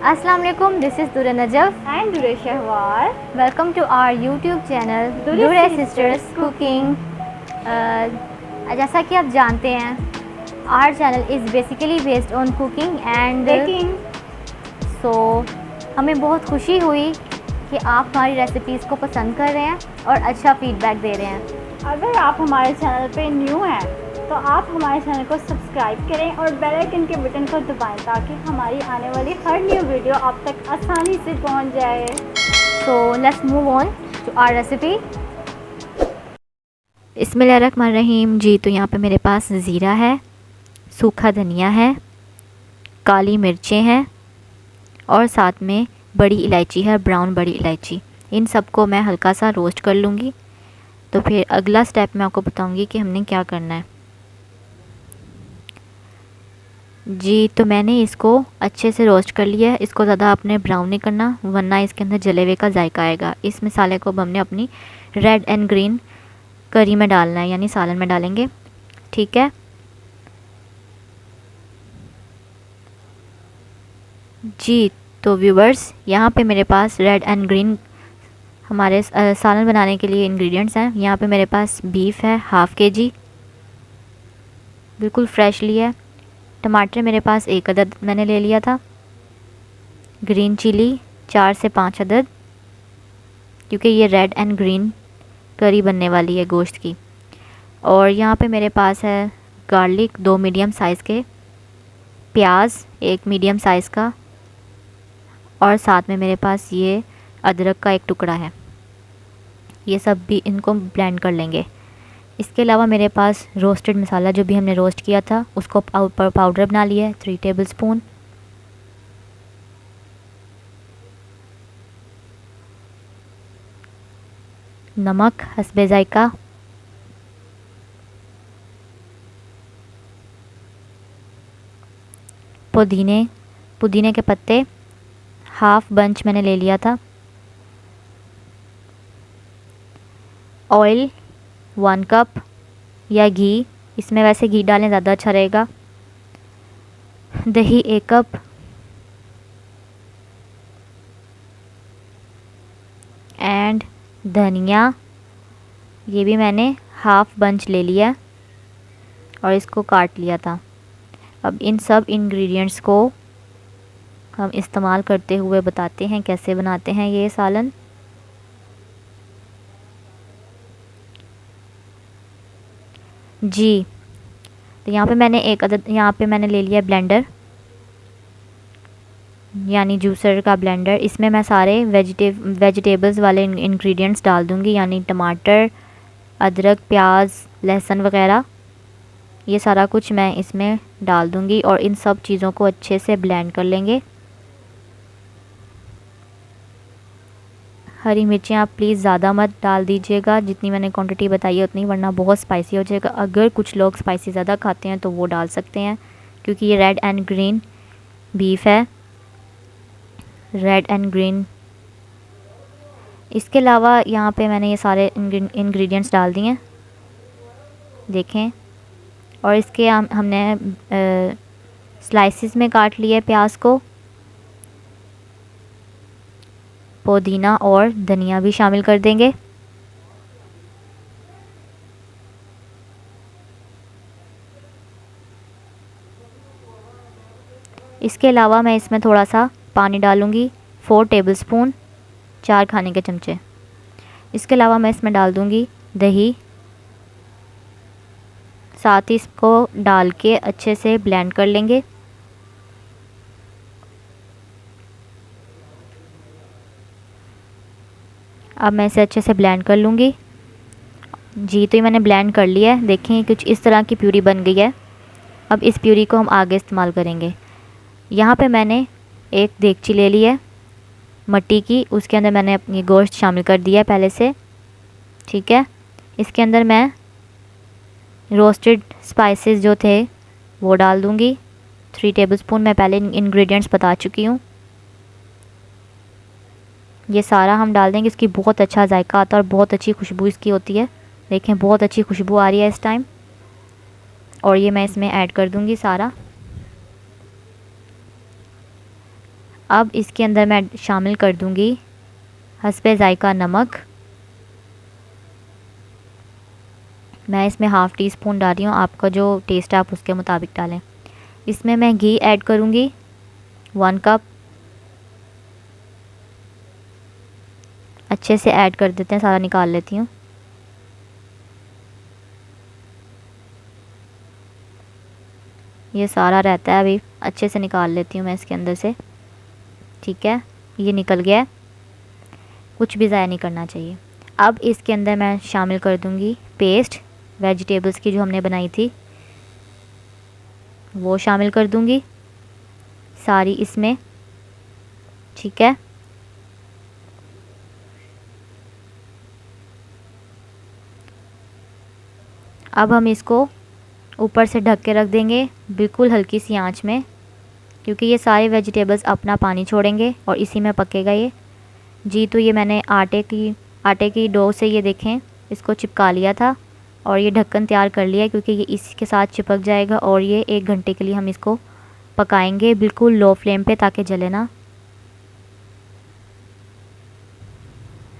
अस्सलाम वालेकुम, this is Durre Najaf and Durre Shahwar. Welcome to our YouTube channel Durre sisters cooking. जैसा कि आप जानते हैं, our channel is basically based on cooking and baking. So हमें बहुत खुशी हुई कि आप हमारी रेसिपीज़ को पसंद कर रहे हैं और अच्छा फीडबैक दे रहे हैं। अगर आप हमारे चैनल पे न्यू हैं तो आप हमारे चैनल को सब्सक्राइब करें और बेल आइकन के बटन को दबाएं ताकि हमारी आने वाली हर न्यू वीडियो आप तक आसानी से पहुंच जाए। So let's move on to our recipe. बिस्मिल्लाहिर्रहमानिर्रहीम। जी, तो यहाँ पे मेरे पास ज़ीरा है, सूखा धनिया है, काली मिर्चें हैं और साथ में बड़ी इलायची है, ब्राउन बड़ी इलायची। इन सबको मैं हल्का सा रोस्ट कर लूँगी। तो फिर अगला स्टेप मैं आपको बताऊँगी कि हमने क्या करना है। जी, तो मैंने इसको अच्छे से रोस्ट कर लिया है। इसको ज़्यादा आपने ब्राउन नहीं करना, वरना इसके अंदर जले हुए का जायका आएगा। इस मसाले को अब हमने अपनी रेड एंड ग्रीन करी में डालना है, यानी सालन में डालेंगे। ठीक है जी। तो व्यूवर्स, यहाँ पे मेरे पास रेड एंड ग्रीन हमारे सालन बनाने के लिए इंग्रेडिएंट्स हैं। यहाँ पे मेरे पास बीफ है हाफ़ kg, बिल्कुल फ्रेश लिया है। टमाटर मेरे पास 1 अदद मैंने ले लिया था। ग्रीन चिली 4 से 5 अदद, क्योंकि ये रेड एंड ग्रीन करी बनने वाली है गोश्त की। और यहाँ पे मेरे पास है गार्लिक 2 मीडियम साइज़ के, प्याज 1 मीडियम साइज़ का, और साथ में मेरे पास ये अदरक का 1 टुकड़ा है। ये सब भी इनको ब्लेंड कर लेंगे। इसके अलावा मेरे पास रोस्टेड मसाला, जो भी हमने रोस्ट किया था, उसको पाउडर बना लिया है 3 टेबल स्पून। नमक हस्बे जायका, पुदीने के पत्ते हाफ बंच मैंने ले लिया था। ऑयल 1 कप या घी, इसमें वैसे घी डालें ज़्यादा अच्छा रहेगा। दही 1 कप, एंड धनिया, ये भी मैंने हाफ बंच ले लिया और इसको काट लिया था। अब इन सब इंग्रेडिएंट्स को हम इस्तेमाल करते हुए बताते हैं कैसे बनाते हैं ये सालन। जी, तो यहाँ पे मैंने ले लिया ब्लेंडर, यानी जूसर का ब्लेंडर। इसमें मैं सारे वेजिटेबल्स वाले इंग्रेडिएंट्स डाल दूँगी, यानी टमाटर, अदरक, प्याज, लहसुन वगैरह, ये सारा कुछ मैं इसमें डाल दूँगी और इन सब चीज़ों को अच्छे से ब्लेंड कर लेंगे। हरी मिर्चें आप प्लीज़ ज़्यादा मत डाल दीजिएगा, जितनी मैंने क्वांटिटी बताई है उतनी, वरना बहुत स्पाइसी हो जाएगा। अगर कुछ लोग स्पाइसी ज़्यादा खाते हैं तो वो डाल सकते हैं, क्योंकि ये रेड एंड ग्रीन बीफ है, रेड एंड ग्रीन। इसके अलावा यहाँ पे मैंने ये सारे इंग्रेडिएंट्स डाल दिए हैं, देखें। और इसके हमने स्लाइसिस में काट लिए प्याज को। पुदीना और धनिया भी शामिल कर देंगे। इसके अलावा मैं इसमें थोड़ा सा पानी डालूँगी, 4 टेबलस्पून, 4 खाने के चमचे। इसके अलावा मैं इसमें डाल दूँगी दही, साथ ही इसको डाल के अच्छे से ब्लेंड कर लेंगे। अब मैं इसे अच्छे से ब्लेंड कर लूँगी। जी, तो ये मैंने ब्लेंड कर लिया है, देखें कुछ इस तरह की प्यूरी बन गई है। अब इस प्यूरी को हम आगे इस्तेमाल करेंगे। यहाँ पे मैंने एक देगची ले ली है मट्टी की, उसके अंदर मैंने अपनी गोश्त शामिल कर दिया है पहले से। ठीक है, इसके अंदर मैं रोस्टेड स्पाइसेस जो थे वो डाल दूँगी 3 टेबलस्पून। मैं पहले इंग्रेडिएंट्स बता चुकी हूँ। ये सारा हम डाल देंगे, इसकी बहुत अच्छा जायका आता है और बहुत अच्छी खुशबू इसकी होती है। देखें, बहुत अच्छी खुशबू आ रही है इस टाइम। और ये मैं इसमें ऐड कर दूँगी सारा। अब इसके अंदर मैं शामिल कर दूंगी हस्बे ज़ायका नमक। मैं इसमें हाफ़ टी स्पून डाल रही हूँ, आपका जो टेस्ट है आप उसके मुताबिक डालें। इसमें मैं घी ऐड करूँगी 1 कप। अच्छे से ऐड कर देते हैं, सारा निकाल लेती हूँ। ये सारा रहता है, अभी अच्छे से निकाल लेती हूँ मैं इसके अंदर से। ठीक है, ये निकल गया है, कुछ भी ज़ाया नहीं करना चाहिए। अब इसके अंदर मैं शामिल कर दूँगी पेस्ट वेजिटेबल्स की जो हमने बनाई थी, वो शामिल कर दूँगी सारी इसमें। ठीक है, अब हम इसको ऊपर से ढक के रख देंगे बिल्कुल हल्की सी आंच में, क्योंकि ये सारे वेजिटेबल्स अपना पानी छोड़ेंगे और इसी में पकेगा ये। जी, तो ये मैंने आटे की डो से ये देखें इसको चिपका लिया था और ये ढक्कन तैयार कर लिया है, क्योंकि ये इसके साथ चिपक जाएगा। और ये 1 घंटे के लिए हम इसको पकाएंगे बिल्कुल लो फ्लेम पे, ताकि जले ना।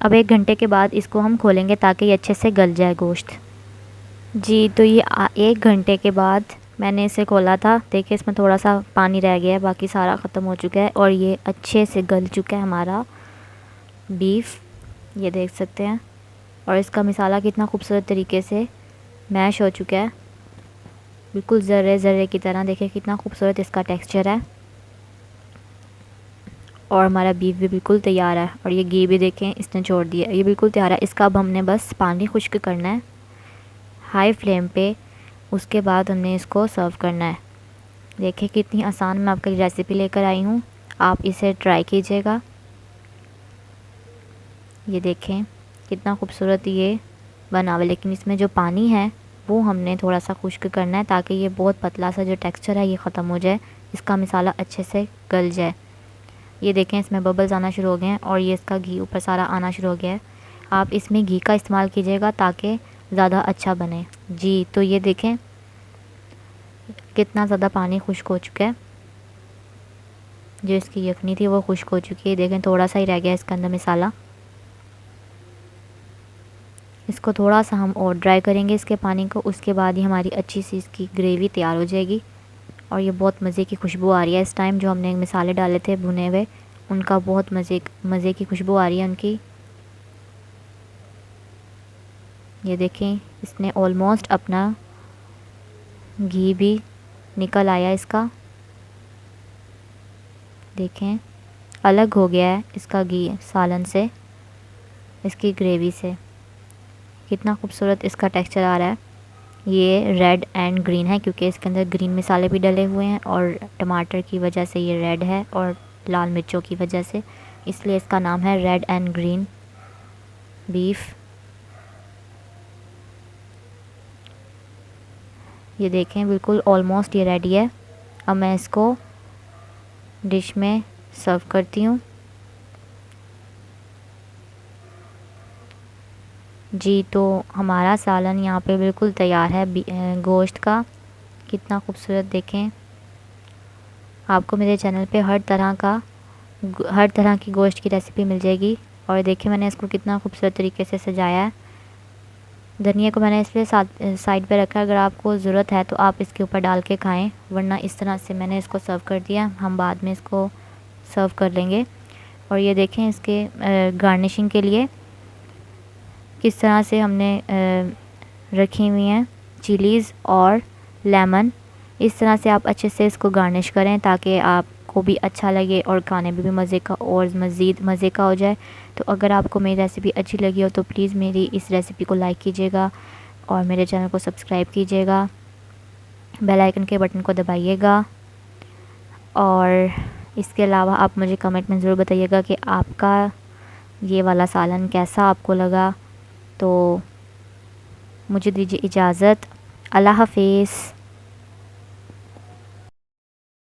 अब 1 घंटे के बाद इसको हम खोलेंगे ताकि ये अच्छे से गल जाए गोश्त। जी, तो ये 1 घंटे के बाद मैंने इसे खोला था। देखिए इसमें थोड़ा सा पानी रह गया है, बाकी सारा ख़त्म हो चुका है और ये अच्छे से गल चुका है हमारा बीफ, ये देख सकते हैं। और इसका मसाला कितना खूबसूरत तरीके से मैश हो चुका है, बिल्कुल ज़र्रे ज़र्रे की तरह। देखिए कितना खूबसूरत इसका टेक्सचर है और हमारा बीफ भी बिल्कुल तैयार है। और ये घी भी देखें इसने छोड़ दिया, ये बिल्कुल तैयार है। इसका अब हमने बस पानी खुश्क करना है हाई फ्लेम पे, उसके बाद हमने इसको सर्व करना है। देखिए कितनी आसान मैं आपके लिए रेसिपी लेकर आई हूँ, आप इसे ट्राई कीजिएगा। ये देखें कितना खूबसूरत ये बना हुआ, लेकिन इसमें जो पानी है वो हमने थोड़ा सा खुश्क करना है, ताकि ये बहुत पतला सा जो टेक्सचर है ये ख़त्म हो जाए, इसका मसाला अच्छे से गल जाए। ये देखें इसमें बबल्स आना शुरू हो गए हैं और ये इसका घी ऊपर सारा आना शुरू हो गया है। आप इसमें घी का इस्तेमाल कीजिएगा ताकि ज़्यादा अच्छा बने। जी, तो ये देखें कितना ज़्यादा पानी खुश्क हो चुका है, जो इसकी यखनी थी वो खुश्क हो चुकी है। देखें थोड़ा सा ही रह गया इसके अंदर मसाला, इसको थोड़ा सा हम और ड्राई करेंगे इसके पानी को। उसके बाद ही हमारी अच्छी सी इसकी ग्रेवी तैयार हो जाएगी। और ये बहुत मज़े की खुशबू आ रही है इस टाइम, जो हमने मसाले डाले थे भुने हुए उनका बहुत मज़े की खुशबू आ रही है उनकी। ये देखें इसने ऑलमोस्ट अपना घी भी निकल आया इसका, देखें अलग हो गया है इसका घी सालन से, इसकी ग्रेवी से। कितना खूबसूरत इसका टेक्सचर आ रहा है। ये रेड एंड ग्रीन है क्योंकि इसके अंदर ग्रीन मसाले भी डले हुए हैं और टमाटर की वजह से ये रेड है और लाल मिर्चों की वजह से, इसलिए इसका नाम है रेड एंड ग्रीन बीफ। ये देखें बिल्कुल ऑलमोस्ट ये रेडी है। अब मैं इसको डिश में सर्व करती हूँ। जी, तो हमारा सालन यहाँ पे बिल्कुल तैयार है गोश्त का। कितना खूबसूरत देखें। आपको मेरे चैनल पे हर तरह की गोश्त की रेसिपी मिल जाएगी। और देखिए मैंने इसको कितना खूबसूरत तरीके से सजाया है। धनिया को मैंने इसलिए साइड पे रखा है, अगर आपको ज़रूरत है तो आप इसके ऊपर डाल के खाएं, वरना इस तरह से मैंने इसको सर्व कर दिया। हम बाद में इसको सर्व कर लेंगे। और ये देखें इसके गार्निशिंग के लिए किस तरह से हमने रखी हुई हैं चिलीज़ और लेमन। इस तरह से आप अच्छे से इसको गार्निश करें ताकि आपको भी अच्छा लगे और खाने में भी मज़े का और मज़ीद मज़े का हो जाए। तो अगर आपको मेरी रेसिपी अच्छी लगी हो तो प्लीज़ मेरी इस रेसिपी को लाइक कीजिएगा और मेरे चैनल को सब्सक्राइब कीजिएगा, बेल आइकन के बटन को दबाइएगा। और इसके अलावा आप मुझे कमेंट में ज़रूर बताइएगा कि आपका ये वाला सालन कैसा आपको लगा। तो मुझे दीजिए इजाज़त। अल्लाह हाफ़िज़।